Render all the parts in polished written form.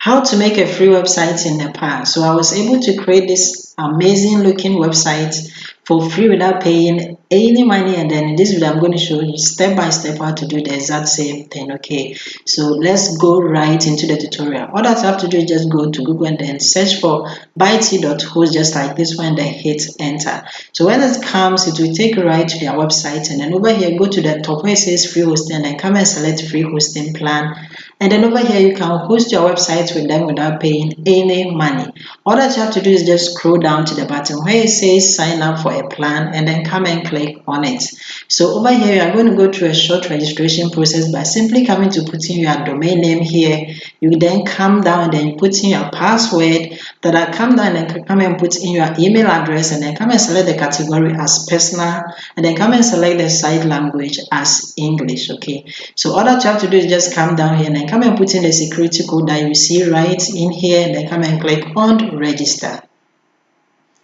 how to make a free website in Nepal. So I was able to create this amazing looking website for free without paying any money, and then in this video I'm going to show you step by step how to do the exact same thing. Okay, so let's go right into the tutorial. All that you have to do is just go to Google and then search for byte.host, just like this one, then hit enter. So when it comes, it will take you right to their website, and then over here go to the top where it says free hosting, and then come and select free hosting plan. And then over here, you can host your website with them without paying any money. All that you have to do is just scroll down to the button where it says sign up for a plan, and then come and click on it. So over here, you are going to go through a short registration process by simply coming to put in your domain name here. You then come down and then put in your password. That I come down and come and put in your email address, and then come and select the category as personal, and then come and select the site language as English. Okay, so all that you have to do is just come down here and then come and put in the security code that you see right in here, and then come and click on register.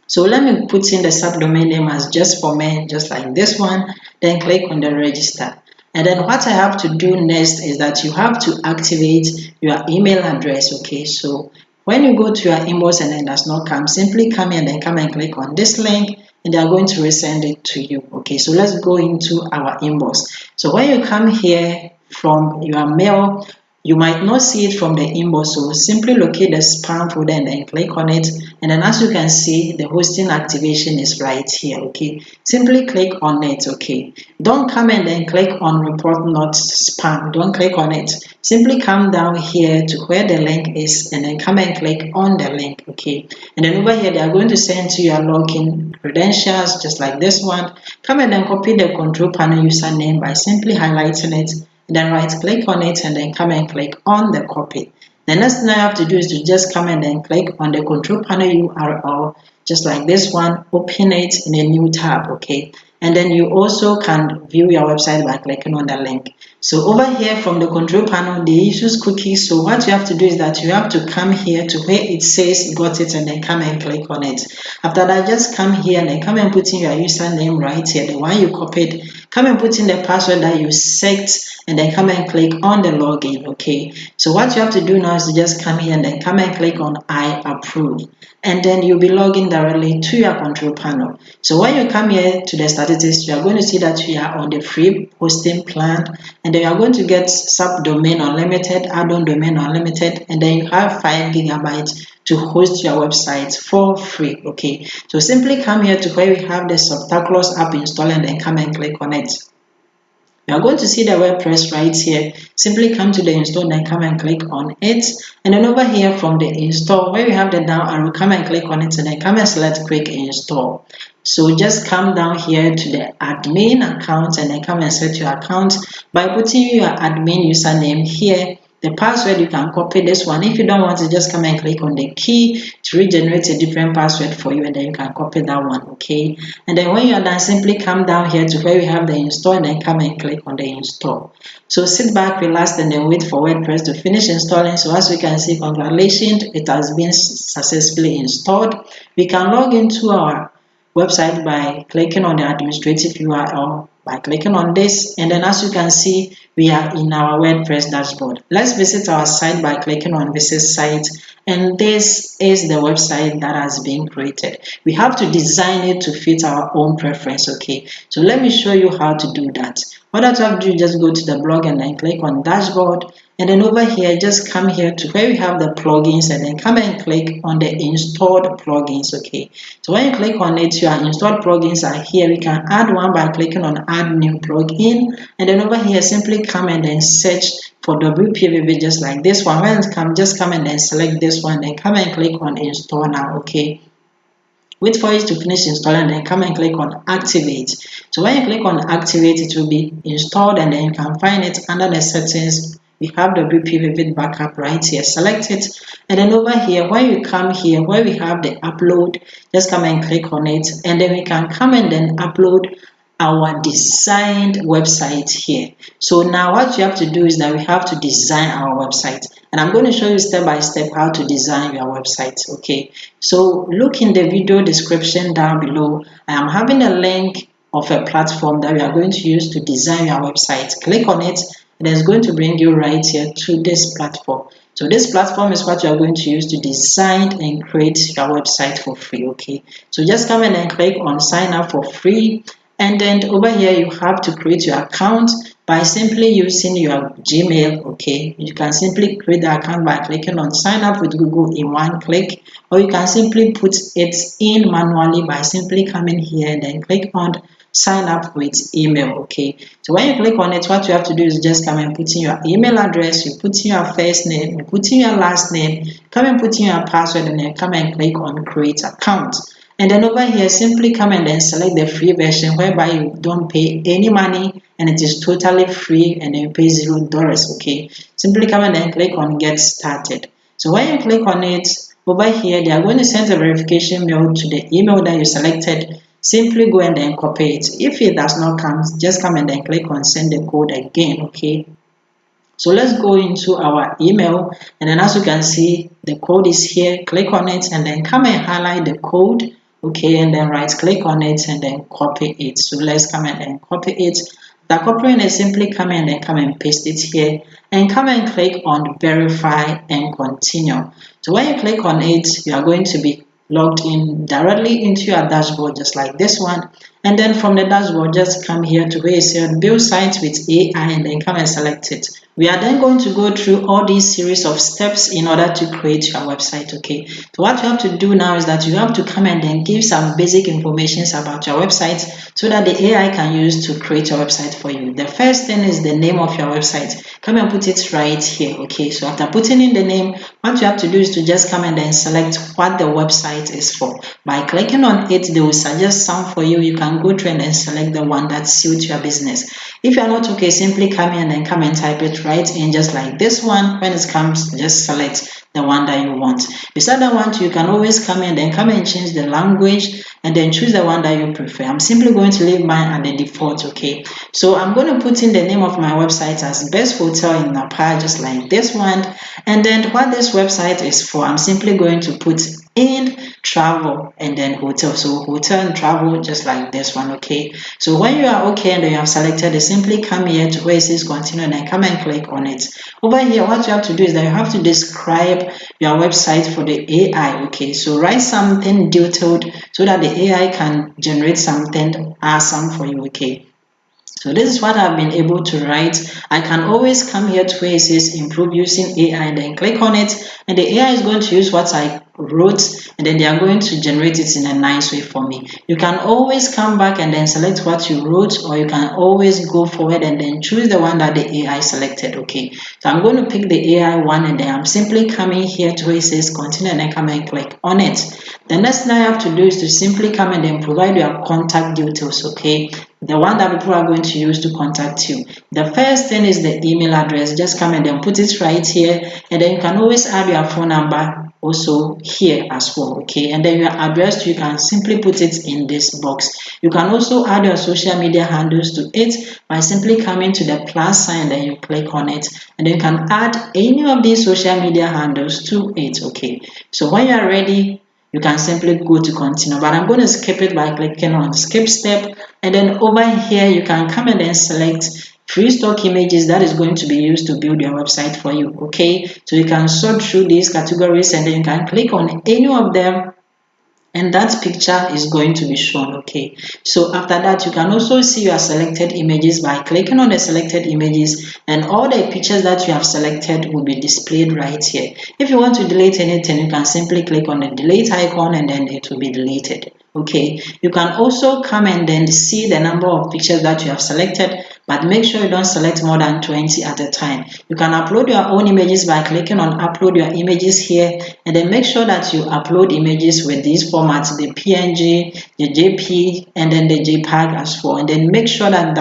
So let me put in the subdomain name as just for men, just like this one, then click on the register. And then what I have to do next is that you have to activate your email address. Okay, so when you go to your inbox and it does not come, simply come here and then come and click on this link, and they are going to resend it to you. Okay, so let's go into our inbox. So when you come here from your mail, you might not see it from the inbox, so simply locate the spam folder and then click on it. And then as you can see, the hosting activation is right here. Okay, simply click on it. Okay, don't come and then click on report not spam. Don't click on it. Simply come down here to where the link is, and then come and click on the link. Okay, and then over here they are going to send you your login credentials, just like this one. Come and then copy the control panel username by simply highlighting it, and then right click on it, and then come and click on the copy. The next thing I have to do is to just come and then click on the control panel URL, just like this one, open it in a new tab. Okay, and then you also can view your website by clicking on the link. So over here from the control panel, they use cookies. So what you have to do is that you have to come here to where it says got it, and then come and click on it. After that, just come here and then come and put in your username right here, the one you copied. Come and put in the password that you set, and then come and click on the login. Okay, so what you have to do now is to just come here and then come and click on I approve, and then you'll be logging directly to your control panel. So when you come here to the statistics, you are going to see that you are on the free hosting plan, and then you are going to get subdomain unlimited, add-on domain unlimited, and then you have 5 gigabytes to host your website for free. Okay, so simply come here to where we have the Subtaculous app installed, and then come and click on it. You are going to see the WordPress right here. Simply come to the install and come and click on it. And then over here from the install, where we have the down arrow, come and click on it, and then come and select quick install. So just come down here to the admin account, and then come and set your account by putting your admin username here. The password, you can copy this one. If you don't want to, just come and click on the key to regenerate a different password for you, and then you can copy that one. Okay, and then when you are done, simply come down here to where we have the install, and then come and click on the install. So sit back, relax, and then wait for WordPress to finish installing. So as you can see, congratulations, it has been successfully installed. We can log into our website by clicking on the administrative URL, by clicking on this, and then as you can see, we are in our WordPress dashboard. Let's visit our site by clicking on visit site, and this is the website that has been created. We have to design it to fit our own preference. Okay, so let me show you how to do that. What I have to do is just go to the blog and then click on dashboard, and then over here just come here to where we have the plugins, and then come and click on the installed plugins. Okay, so when you click on it, your installed plugins are here. We can add one by clicking on add new plugin, and then over here simply come and then search for WPVV, just like this one. When it comes, just come and then select this one, then come and click on install now. Okay, wait for it to finish installing, then come and click on activate. So when you click on activate, it will be installed, and then you can find it under the settings. We have the WPVV backup right here. Select it, and then over here, when you come here where we have the upload, just come and click on it, and then we can come and then upload our designed website here. So now what you have to do is that we have to design our website, and I'm going to show you step by step how to design your website. Okay, so look in the video description down below. I am having a link of a platform that we are going to use to design your website. Click on it, and it's going to bring you right here to this platform. So this platform is what you are going to use to design and create your website for free. Okay, so just come and then click on sign up for free, and then over here you have to create your account by simply using your Gmail. Okay, you can simply create the account by clicking on sign up with Google in one click, or you can simply put it in manually by simply coming here and then click on sign up with email. Okay, so when you click on it, what you have to do is just come and put in your email address, you put in your first name, you put in your last name, come and put in your password, and then come and click on create account. And then over here, simply come and then select the free version whereby you don't pay any money and it is totally free, and then you pay $0. Okay, simply come and then click on get started. So when you click on it, over here they are going to send a verification mail to the email that you selected. Simply go and then copy it. If it does not come, just come and then click on send the code again. Okay, so let's go into our email, and then as you can see the code is here. Click on it and then come and highlight the code. Okay, and then right click on it and then copy it. So let's come and then copy it. The copying is simply come and then come and paste it here, and come and click on verify and continue. So when you click on it, you are going to be logged in directly into your dashboard just like this one. And then from the dashboard, just come here to where it says build sites with AI, and then come and select it. We are then going to go through all these series of steps in order to create your website. Okay, so what you have to do now is that you have to come and then give some basic information about your website so that the AI can use to create your website for you. The first thing is the name of your website. Come and put it right here. Okay, so after putting in the name, what you have to do is to just come and then select what the website is for. By clicking on it, they will suggest some for you. You can go through and then select the one that suits your business. If you are not okay, simply come here and then come and type it right in just like this one. When it comes, just select the one that you want. Beside that one, you can always come in and then come and change the language and then choose the one that you prefer. I'm simply going to leave mine at the default. Okay, so I'm going to put in the name of my website as Best Hotel in Nepal, just like this one. And then what this website is for, I'm simply going to put in travel and then hotel. So hotel and travel, just like this one. Okay, so when you are okay and then you have selected it, simply come here to where it says continue and then come and click on it. Over here, what you have to do is that you have to describe your website for the AI. Okay, so write something detailed so that the AI can generate something awesome for you. Okay, so this is what I've been able to write. I can always come here to where it says improve using AI and then click on it, and the AI is going to use what I wrote, and then they are going to generate it in a nice way for me. You can always come back and then select what you wrote, or you can always go forward and then choose the one that the AI selected. Okay, so I'm going to pick the AI one, and then I'm simply coming here to where it says continue and then come and click on it. The next thing I have to do is to simply come and then provide your contact details. Okay, the one that people are going to use to contact you. The first thing is the email address. Just come and then put it right here, and then you can always add your phone number also here as well. Okay, and then your address, you can simply put it in this box. You can also add your social media handles to it by simply coming to the plus sign, then you click on it, and then you can add any of these social media handles to it. Okay, so when you are ready, you can simply go to continue, but I'm going to skip it by clicking on skip step, and then over here you can come and then select free stock images that is going to be used to build your website for you. Okay, so you can sort through these categories and then you can click on any of them, and that picture is going to be shown. Okay, so after that you can also see your selected images by clicking on the selected images, and all the pictures that you have selected will be displayed right here. If you want to delete anything, you can simply click on the delete icon and then it will be deleted. Okay, you can also come and then see the number of pictures that you have selected, but make sure you don't select more than 20 at a time. You can upload your own images by clicking on upload your images here, and then make sure that you upload images with these formats, the PNG, the JPEG, and then the JPEG as well. And then make sure that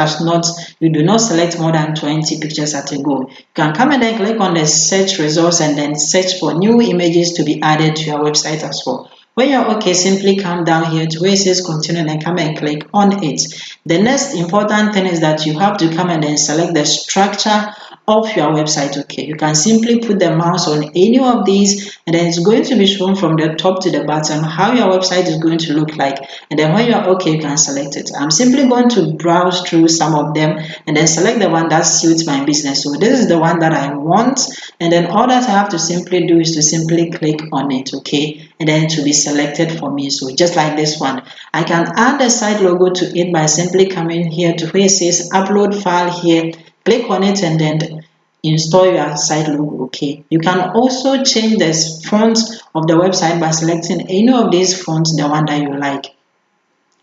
you do not select more than 20 pictures at a go. You can come and then click on the search results and then search for new images to be added to your website as well. When you're okay, simply come down here to where it says continue and come and click on it. The next important thing is that you have to come and then select the structure of your website. Okay, you can simply put the mouse on any of these, and then it's going to be shown from the top to the bottom how your website is going to look like. And then when you're okay, you can select it. I'm simply going to browse through some of them and then select the one that suits my business. So this is the one that I want, and then all that I have to simply do is to simply click on it. Okay, and then to be selected for me. So just like this one, I can add the site logo to it by simply coming here to where it says upload file here, click on it, and then install your site logo. Okay, you can also change the font of the website by selecting any of these fonts, the one that you like.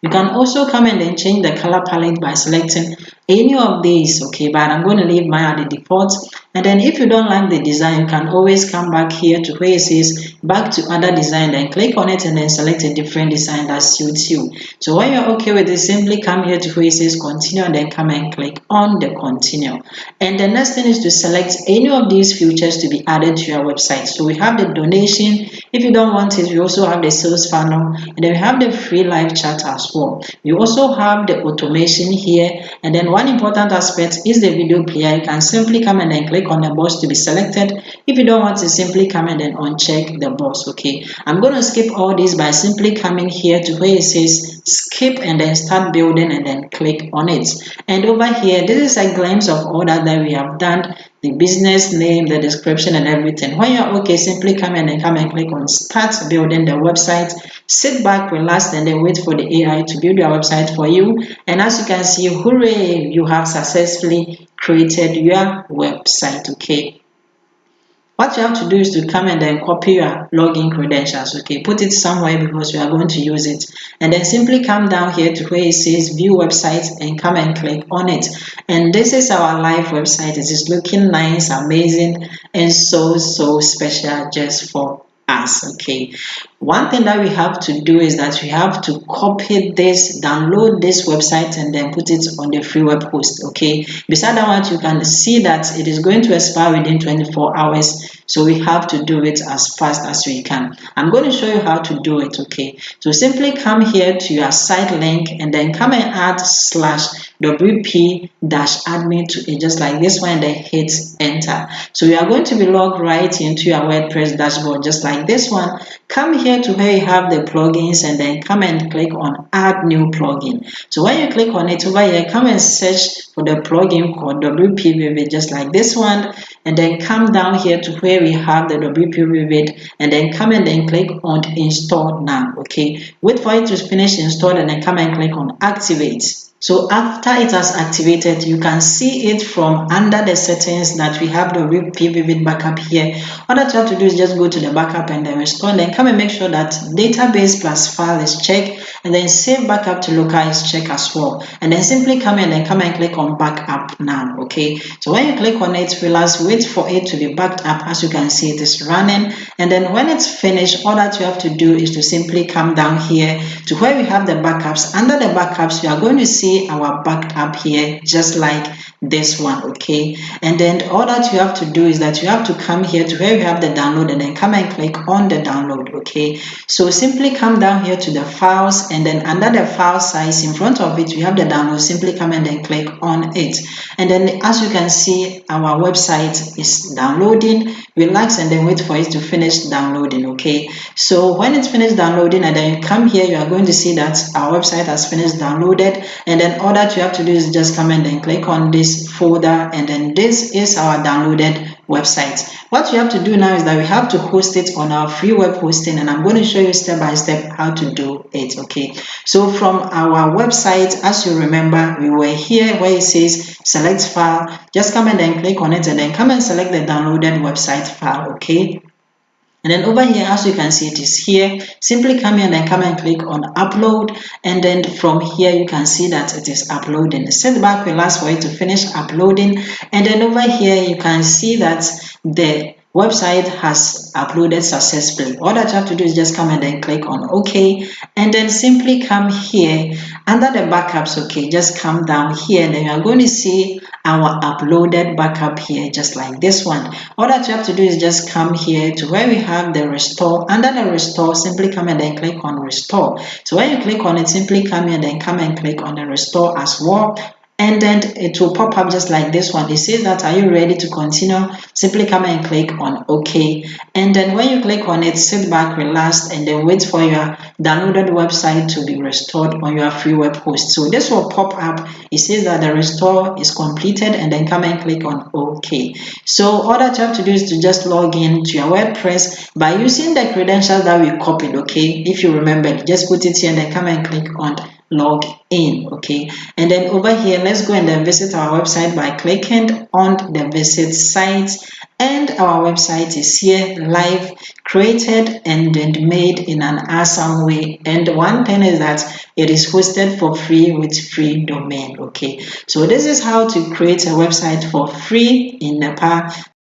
You can also come and then change the color palette by selecting any of these. Okay, but I'm going to leave mine at the default. And then if you don't like the design, you can always come back here to where it says back to other design, then click on it and then select a different design that suits you. So when you're okay with it, simply come here to where it says continue and then come and click on the continue. And the next thing is to select any of these features to be added to your website. So we have the donation. If you don't want it, we also have the sales funnel, and then we have the free live chat as well. We also have the automation here, and then one important aspect is the video player. You can simply come and then click on the box to be selected. If you don't want to, simply come and then uncheck the box. Okay, I'm going to skip all this by simply coming here to where it says skip and then start building and then click on it. And over here, this is a glimpse of all that we have done, the business name, the description, and everything. When you're okay, simply come and click on start building the website. Sit back, relax, and then wait for the AI to build your website for you. And as you can see, hooray, you have successfully created your website. Okay, what you have to do is to come and then copy your login credentials. Okay, put it somewhere because we are going to use it, and then simply come down here to where it says view website and come and click on it. And this is our live website. It is looking nice, amazing, and so special just for us. Okay, one thing that we have to do is that we have to copy this, download this website, and then put it on the free web host. Okay, beside that one, you can see that it is going to expire within 24 hours, so we have to do it as fast as we can. I'm going to show you how to do it. Okay, so simply come here to your site link and then come and add /wp-admin to it, just like this one, and then hit enter. So you are going to be logged right into your WordPress dashboard, just like this one. Come here to where you have the plugins and then come and click on add new plugin. So when you click on it over here, come and search for the plugin called WP Vivid, just like this one, and then come down here to where we have the WP Vivid, and then come and then click on install now. Okay, wait for it to finish install and then come and click on activate. So after it has activated, you can see it from under the settings that we have the WP Vivid backup here. All that you have to do is just go to the backup and then restore, and then come and make sure that database plus file is checked, and then save backup to local is checked as well. And then simply come and click on backup now. Okay, so when you click on it, relax, wait for it to be backed up. As you can see, it is running, and then when it's finished, all that you have to do is to simply come down here to where we have the backups. Under the backups, you are going to see our backup here, just like this one. Okay, and then all that you have to do is that you have to come here to where we have the download and then come and click on the download. Okay, so simply come down here to the files, and then under the file size in front of it we have the download. Simply come and then click on it, and then as you can see, our website is downloading. Relax and then wait for it to finish downloading. Okay, so when it's finished downloading and then you come here, you are going to see that our website has finished downloaded, and then all that you have to do is just come and then click on this folder, and then this is our downloaded website. What you have to do now is that we have to host it on our free web hosting, and I'm going to show you step by step how to do it. Okay, so from our website, as you remember, we were here where it says select file. Just come and then click on it, and then come and select the downloaded website file. Okay, and then over here, as you can see, it is here. Simply come here and then come and click on upload, and then from here you can see that it is uploading. Sit back, relax for it to finish uploading, and then over here you can see that the website has uploaded successfully. All that you have to do is just come and then click on OK, and then simply come here under the backups. Okay, just come down here, and then you are going to see our uploaded backup here, just like this one. All that you have to do is just come here to where we have the restore. Under the restore, simply come and then click on restore. So when you click on it, simply come here and then come and click on the restore as well. and then it will pop up just like this one. It says that, are you ready to continue? Simply come and click on OK, and then when you click on it, sit back, relax, and then wait for your downloaded website to be restored on your free web host. So this will pop up. It says that the restore is completed, and then come and click on OK. So all that you have to do is to just log in to your WordPress by using the credentials that we copied. Okay, if you remember, just put it here and then come and click on log in. Okay, and then over here, let's go and then visit our website by clicking on the visit site, and our website is here, live, created, and then made in an awesome way. And one thing is that it is hosted for free with free domain. Okay, so this is how to create a website for free in Nepal